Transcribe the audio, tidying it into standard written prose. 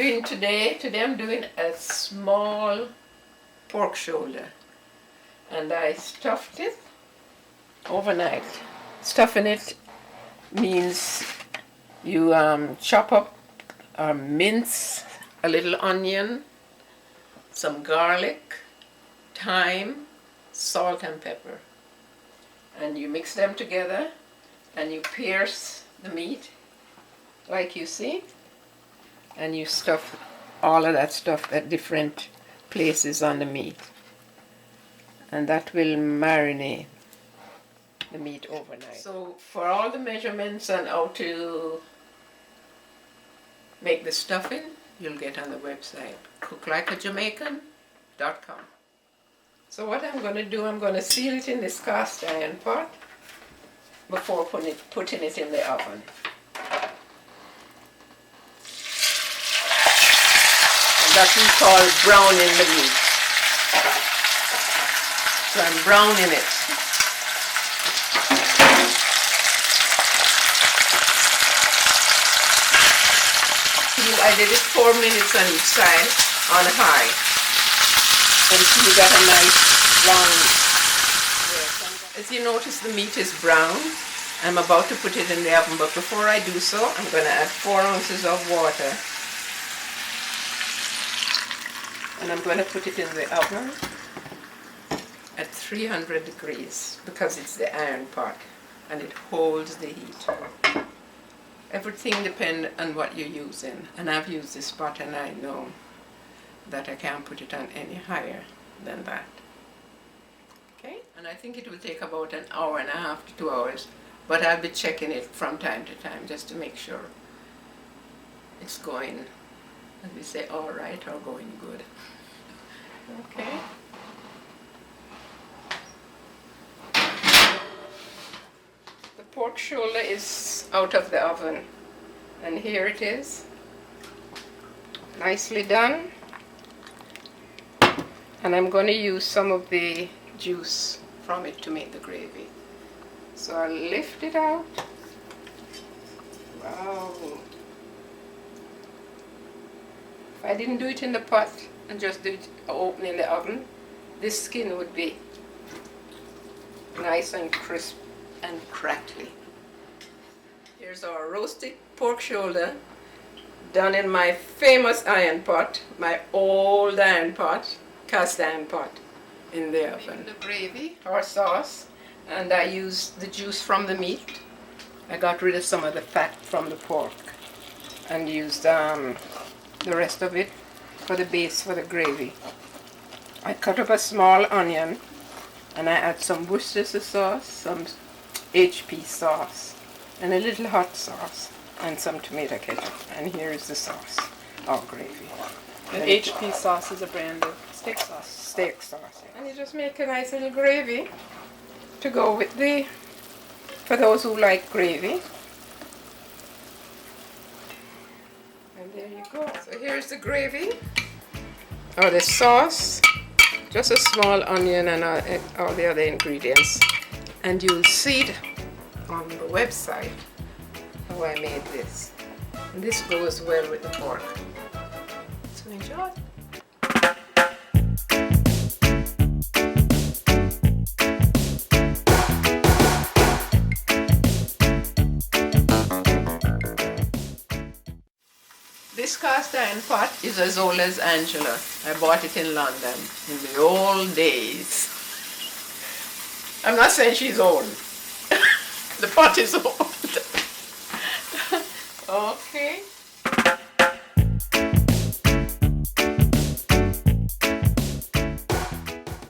doing today? Today I'm doing a small pork shoulder, and I stuffed it overnight. Stuffing it means you chop up or mince a little onion, some garlic, thyme, salt and pepper, and you mix them together and you pierce the meat like you see, and you stuff all of that stuff at different places on the meat, and that will marinate the meat overnight. So for all the measurements and how to make the stuffing, you'll get on the website cooklikeajamaican.com. So what I'm going to do, I'm going to seal it in this cast iron pot before putting it in the oven. That we call browning the meat. So I'm browning it. I did it 4 minutes on each side on high. And so you got a nice brown. As you notice, the meat is brown. I'm about to put it in the oven, but before I do so, I'm going to add 4 ounces of water. And I'm going to put it in the oven at 300 degrees because it's the iron pot and it holds the heat. Everything depends on what you're using, and I've used this pot and I know that I can't put it on any higher than that. Okay, and I think it will take about an hour and a half to 2 hours, but I'll be checking it from time to time just to make sure it's going, as we say, all right, or going good. Okay. The pork shoulder is out of the oven, and here it is, nicely done. And I'm going to use some of the juice from it to make the gravy. So I'll lift it out. Wow. If I didn't do it in the pot and just do it open in the oven, this skin would be nice and crisp and crackly. Here's our roasted pork shoulder done in my famous iron pot, my old iron pot, cast iron pot in the oven. The gravy or sauce, and I used the juice from the meat. I got rid of some of the fat from the pork and used the rest of it for the base for the gravy. I cut up a small onion and I add some Worcester sauce, some HP sauce, and a little hot sauce, and some tomato ketchup. And here is the sauce, or gravy. And HP sauce is a brand of steak sauce. Steak sauce. Yeah. And you just make a nice little gravy to go with the, for those who like gravy. And there you go. So here's the gravy, or the sauce, just a small onion and all the other ingredients. And you'll see it on the website how I made this. And this goes well with the pork. So enjoy. This cast iron pot is as old as Angela. I bought it in London in the old days. I'm not saying she's old. The pot is old. Okay.